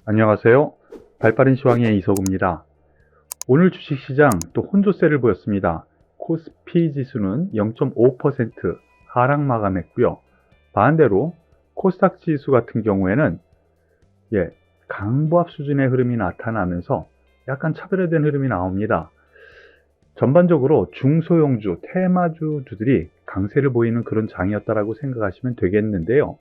안녕하세요. 발빠른 시황의 이석우입니다. 오늘 주식시장 또 혼조세를 보였습니다. 코스피 지수는 0.5% 하락 마감했고요. 반대로 코스닥 지수 같은 경우에는 강보합 수준의 흐름이 나타나면서 약간 차별화된 흐름이 나옵니다. 전반적으로 중소형주, 테마주들이 강세를 보이는 그런 장이었다라고 생각하시면 되겠는데요.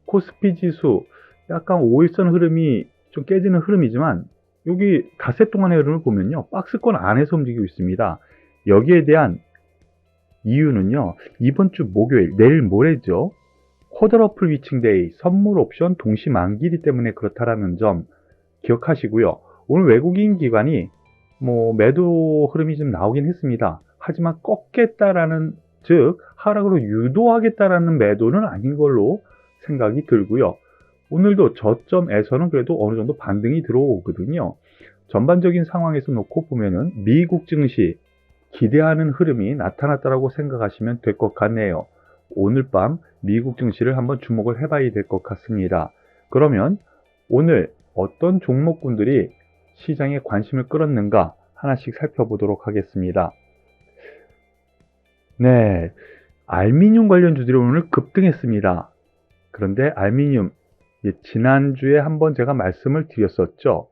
코스피 지수 약간 5일선 흐름이 좀 깨지는 흐름이지만 여기 닷새 동안의 흐름을 보면요, 박스권 안에서 움직이고 있습니다. 여기에 대한 이유는요, 이번 주 목요일, 내일 모레죠, 쿼드러플 위칭데이, 선물 옵션 동시 만기이기 때문에 그렇다라는 점 기억하시고요. 오늘 외국인 기관이 매도 흐름이 좀 나오긴 했습니다. 하지만 꺾겠다라는, 즉 하락으로 유도하겠다라는 매도는 아닌 걸로 생각이 들고요. 오늘도 저점에서는 그래도 어느 정도 반등이 들어오거든요. 전반적인 상황에서 놓고 보면은 미국 증시 기대하는 흐름이 나타났다고 생각하시면 될 것 같네요. 오늘 밤 미국 증시를 한번 주목을 해봐야 될 것 같습니다. 그러면 오늘 어떤 종목군들이 시장에 관심을 끌었는가 하나씩 살펴보도록 하겠습니다. 네, 알미늄 관련주들이 오늘 급등했습니다. 그런데 알미늄, 지난주에 한번 제가 말씀을 드렸었죠.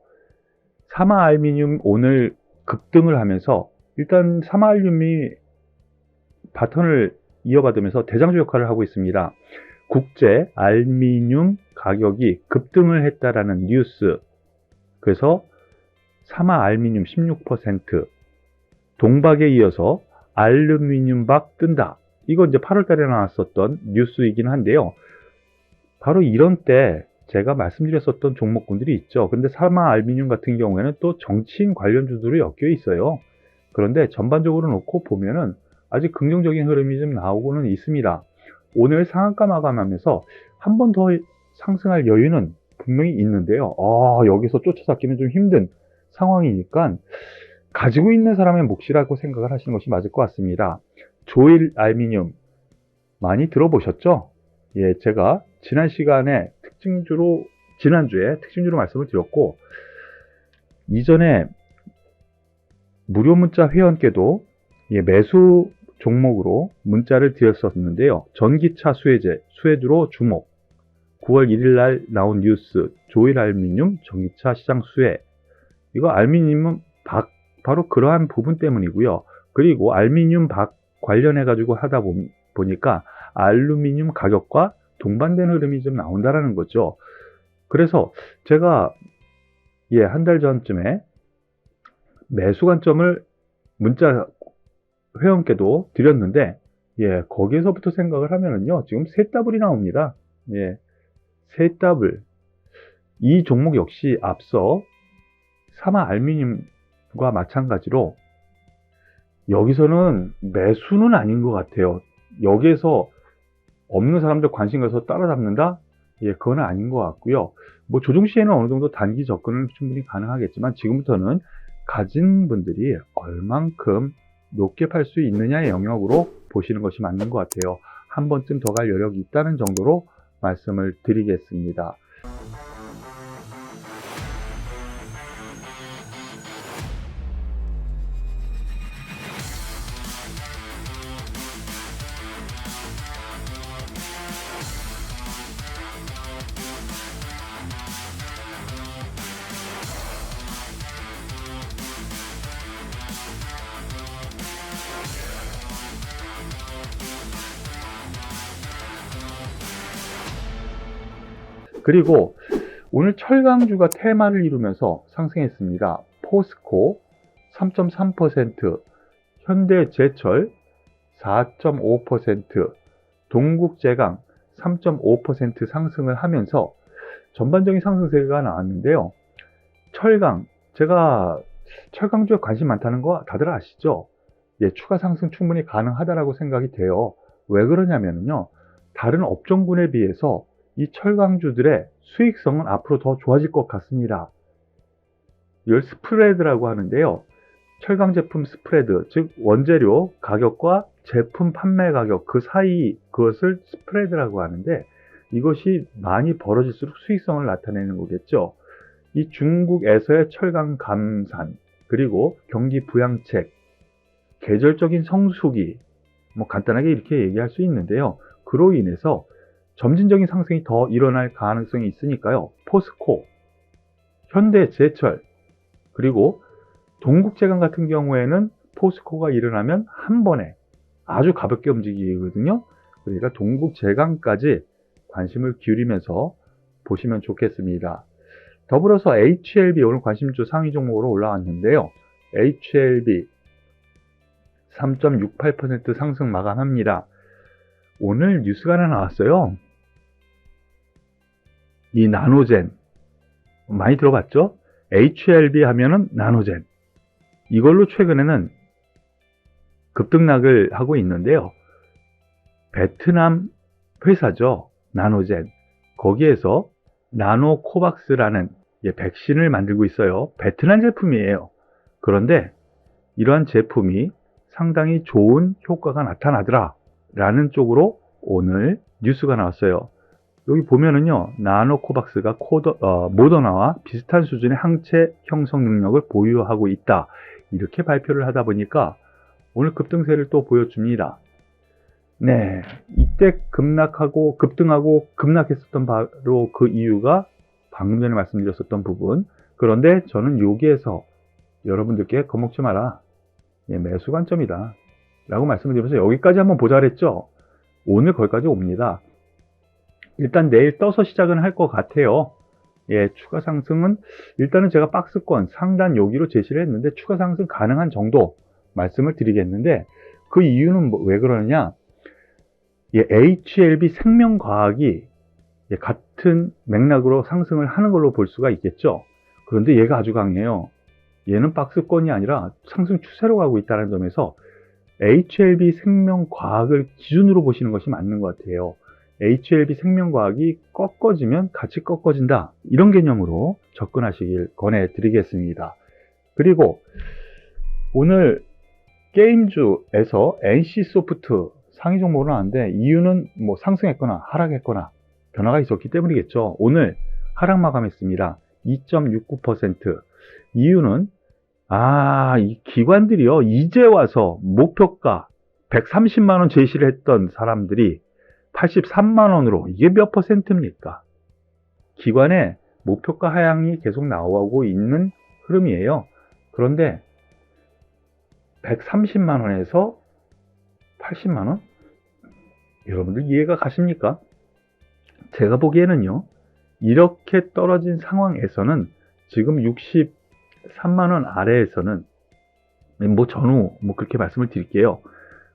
사마알미늄 오늘 급등을 하면서 일단 사마알듐이 바턴을 이어받으면서 대장주 역할을 하고 있습니다. 국제 알미늄 가격이 급등을 했다라는 뉴스. 그래서 사마알미늄 16%, 동박에 이어서 알루미늄박 뜬다. 이거 이제 8월 달에 나왔었던 뉴스이긴 한데요. 바로 이런 때 제가 말씀드렸었던 종목군들이 있죠. 근데 사마알미늄 같은 경우에는 또 정치인 관련주들이 엮여 있어요. 그런데 전반적으로 놓고 보면은 아직 긍정적인 흐름이 좀 나오고는 있습니다. 오늘 상한가 마감하면서 한 번 더 상승할 여유는 분명히 있는데요. 여기서 쫓아잡기는 좀 힘든 상황이니까 가지고 있는 사람의 몫이라고 생각을 하시는 것이 맞을 것 같습니다. 조일 알미늄 많이 들어보셨죠? 제가 지난주에 특징주로 말씀을 드렸고, 이전에 무료 문자 회원께도 매수 종목으로 문자를 드렸었는데요. 전기차 수혜주로 주목. 9월 1일 날 나온 뉴스, 조일 알미늄 전기차 시장 수혜. 이거 알미늄은 바로 그러한 부분 때문이고요. 그리고 알미늄 박 관련해가지고 하다 보니까 알루미늄 가격과 동반된 흐름이 좀 나온다라는 거죠. 그래서 제가 한 달 전쯤에 매수 관점을 문자 회원께도 드렸는데, 거기에서부터 생각을 하면은요, 지금 세 더블이 나옵니다. 세 더블. 이 종목 역시 앞서 사마알미늄과 마찬가지로 여기서는 매수는 아닌 것 같아요. 여기에서 없는 사람들 관심 가서 따라잡는다? 그건 아닌 것 같고요. 조정 시에는 어느 정도 단기 접근은 충분히 가능하겠지만, 지금부터는 가진 분들이 얼만큼 높게 팔 수 있느냐의 영역으로 보시는 것이 맞는 것 같아요. 한 번쯤 더 갈 여력이 있다는 정도로 말씀을 드리겠습니다. 그리고 오늘 철강주가 테마를 이루면서 상승했습니다. 포스코 3.3%, 현대제철 4.5%, 동국제강 3.5% 상승을 하면서 전반적인 상승세가 나왔는데요. 제가 철강주에 관심 많다는 거 다들 아시죠? 추가 상승 충분히 가능하다라고 생각이 돼요. 왜 그러냐면요, 다른 업종군에 비해서 이 철강주들의 수익성은 앞으로 더 좋아질 것 같습니다. 이걸 스프레드라고 하는데요. 철강 제품 스프레드, 즉 원재료 가격과 제품 판매 가격 그 사이, 그것을 스프레드라고 하는데, 이것이 많이 벌어질수록 수익성을 나타내는 거겠죠. 이 중국에서의 철강 감산, 그리고 경기 부양책, 계절적인 성수기, 뭐 간단하게 이렇게 얘기할 수 있는데요. 그로 인해서 점진적인 상승이 더 일어날 가능성이 있으니까요. 포스코, 현대제철, 그리고 동국제강 같은 경우에는 포스코가 일어나면 한 번에 아주 가볍게 움직이거든요. 그러니까 동국제강까지 관심을 기울이면서 보시면 좋겠습니다. 더불어서 HLB, 오늘 관심주 상위 종목으로 올라왔는데요. HLB 3.68% 상승 마감합니다. 오늘 뉴스가 하나 나왔어요. 이 나노젠, 많이 들어봤죠? HLB 하면은 나노젠. 이걸로 최근에는 급등락을 하고 있는데요. 베트남 회사죠. 나노젠. 거기에서 나노코박스라는 백신을 만들고 있어요. 베트남 제품이에요. 그런데 이러한 제품이 상당히 좋은 효과가 나타나더라 라는 쪽으로 오늘 뉴스가 나왔어요. 여기 보면은요, 나노코박스가 모더나와 비슷한 수준의 항체 형성 능력을 보유하고 있다, 이렇게 발표를 하다 보니까 오늘 급등세를 또 보여줍니다. 네, 이때 급등하고 급락했었던 바로 그 이유가 방금 전에 말씀드렸었던 부분. 그런데 저는 여기에서 여러분들께 겁먹지 마라, 매수 관점이다 라고 말씀을 드리면서 여기까지 한번 보자 그랬죠. 오늘 거기까지 옵니다. 일단 내일 떠서 시작은 할 것 같아요. 추가 상승은 일단은 제가 박스권 상단 여기로 제시를 했는데 추가 상승 가능한 정도 말씀을 드리겠는데, 그 이유는 왜 그러느냐, HLB 생명과학이 같은 맥락으로 상승을 하는 걸로 볼 수가 있겠죠. 그런데 얘가 아주 강해요. 얘는 박스권이 아니라 상승 추세로 가고 있다는 점에서 HLB 생명과학을 기준으로 보시는 것이 맞는 것 같아요. HLB 생명과학이 꺾어지면 같이 꺾어진다, 이런 개념으로 접근하시길 권해드리겠습니다. 그리고 오늘 게임주에서 NC소프트 상위 종목으로 나왔는데, 이유는 뭐 상승했거나 하락했거나 변화가 있었기 때문이겠죠. 오늘 하락 마감했습니다. 2.69%. 이유는 이 기관들이요, 이제 와서 목표가 130만원 제시를 했던 사람들이 83만원으로, 이게 몇 퍼센트입니까? 기관의 목표가 하향이 계속 나오고 있는 흐름이에요. 그런데 130만원에서 80만원? 여러분들 이해가 가십니까? 제가 보기에는요, 이렇게 떨어진 상황에서는 지금 63만원 아래에서는 전후 그렇게 말씀을 드릴게요.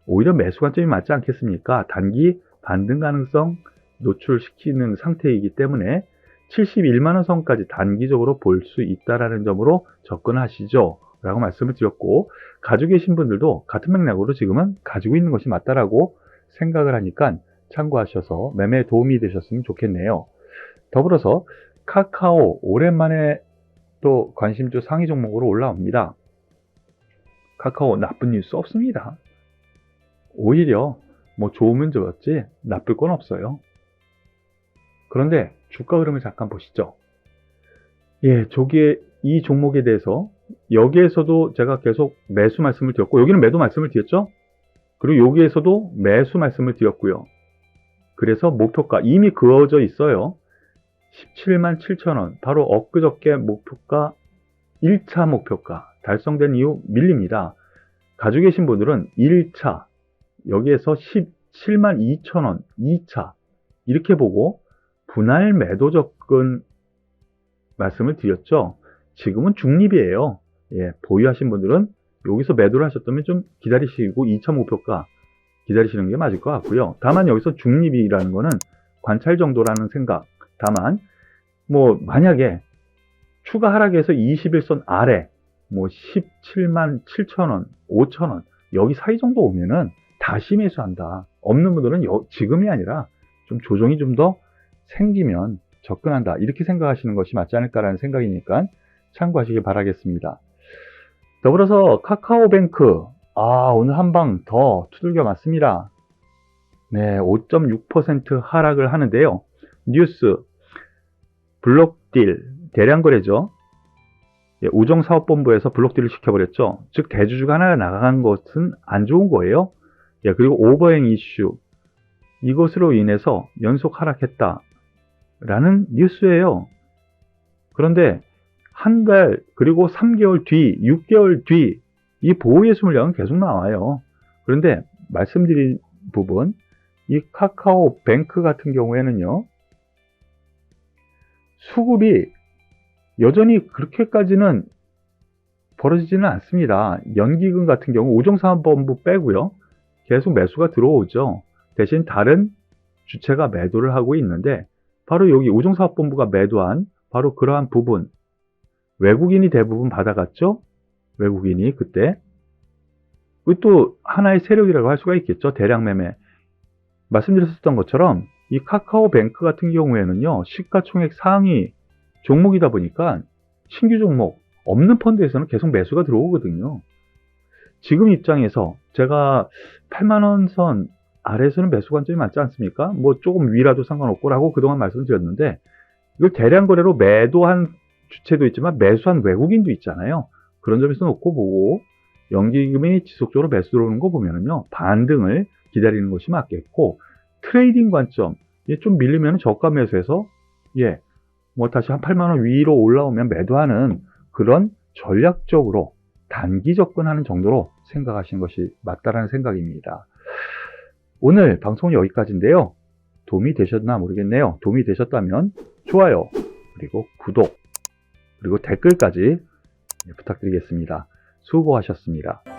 오히려 매수 관점이 맞지 않겠습니까? 단기 반등 가능성 노출시키는 상태이기 때문에 71만원 선까지 단기적으로 볼 수 있다는 점으로 접근하시죠 라고 말씀을 드렸고, 가지고 계신 분들도 같은 맥락으로 지금은 가지고 있는 것이 맞다라고 생각을 하니까 참고하셔서 매매에 도움이 되셨으면 좋겠네요. 더불어서 카카오, 오랜만에 또 관심주 상위 종목으로 올라옵니다. 카카오 나쁜 뉴스 없습니다. 오히려 좋으면 좋았지 나쁠 건 없어요. 그런데 주가 흐름을 잠깐 보시죠. 이 종목에 대해서 여기에서도 제가 계속 매수 말씀을 드렸고, 여기는 매도 말씀을 드렸죠. 그리고 여기에서도 매수 말씀을 드렸고요. 그래서 목표가 이미 그어져 있어요. 17만 7천원, 바로 엊그저께 목표가 1차 목표가 달성된 이후 밀립니다. 가지고 계신 분들은 1차 여기에서 17만 2천원 2차 이렇게 보고 분할 매도 접근 말씀을 드렸죠. 지금은 중립이에요. 보유하신 분들은 여기서 매도를 하셨다면 좀 기다리시고 2차 목표가 기다리시는 게 맞을 것 같고요. 다만 여기서 중립이라는 거는 관찰 정도라는 생각. 다만 만약에 추가 하락에서 21선 아래 17만 7천원 5천원 여기 사이 정도 오면은 다시 매수한다. 없는 분들은 지금이 아니라 좀 조정이 좀 더 생기면 접근한다, 이렇게 생각하시는 것이 맞지 않을까라는 생각이니까 참고하시길 바라겠습니다. 더불어서 카카오뱅크, 오늘 한 방 더 두들겨 맞습니다. 5.6% 하락을 하는데요. 뉴스 블록딜 대량 거래죠. 예, 우정사업본부에서 블록딜을 시켜버렸죠. 즉 대주주가 하나가 나간 것은 안 좋은 거예요. 예, 그리고 오버행 이슈, 이것으로 인해서 연속 하락했다라는 뉴스예요. 그런데 한 달, 그리고 3개월 뒤, 6개월 뒤 이 보호예수 물량은 계속 나와요. 그런데 말씀드린 부분, 이 카카오뱅크 같은 경우에는요, 수급이 여전히 그렇게까지는 벌어지지는 않습니다. 연기금 같은 경우 우정사업본부 빼고요, 계속 매수가 들어오죠. 대신 다른 주체가 매도를 하고 있는데, 바로 여기 우정사업본부가 매도한 바로 그러한 부분, 외국인이 대부분 받아갔죠. 외국인이 그때 또 하나의 세력이라고 할 수가 있겠죠. 대량 매매. 말씀드렸었던 것처럼 이 카카오뱅크 같은 경우에는요, 시가총액 상위 종목이다 보니까 신규 종목 없는 펀드에서는 계속 매수가 들어오거든요. 지금 입장에서 제가 8만원 선 아래에서는 매수 관점이 맞지 않습니까? 뭐 조금 위라도 상관없고 라고 그동안 말씀드렸는데, 이걸 대량 거래로 매도한 주체도 있지만 매수한 외국인도 있잖아요. 그런 점에서 놓고 보고 연기금이 지속적으로 매수 들어오는 거 보면은요, 반등을 기다리는 것이 맞겠고, 트레이딩 관점, 좀 밀리면 저가 매수해서 뭐 다시 한 8만원 위로 올라오면 매도하는 그런 전략적으로 단기 접근하는 정도로 생각하시는 것이 맞다라는 생각입니다. 오늘 방송은 여기까지인데요. 도움이 되셨나 모르겠네요. 도움이 되셨다면 좋아요, 그리고 구독, 그리고 댓글까지 부탁드리겠습니다. 수고하셨습니다.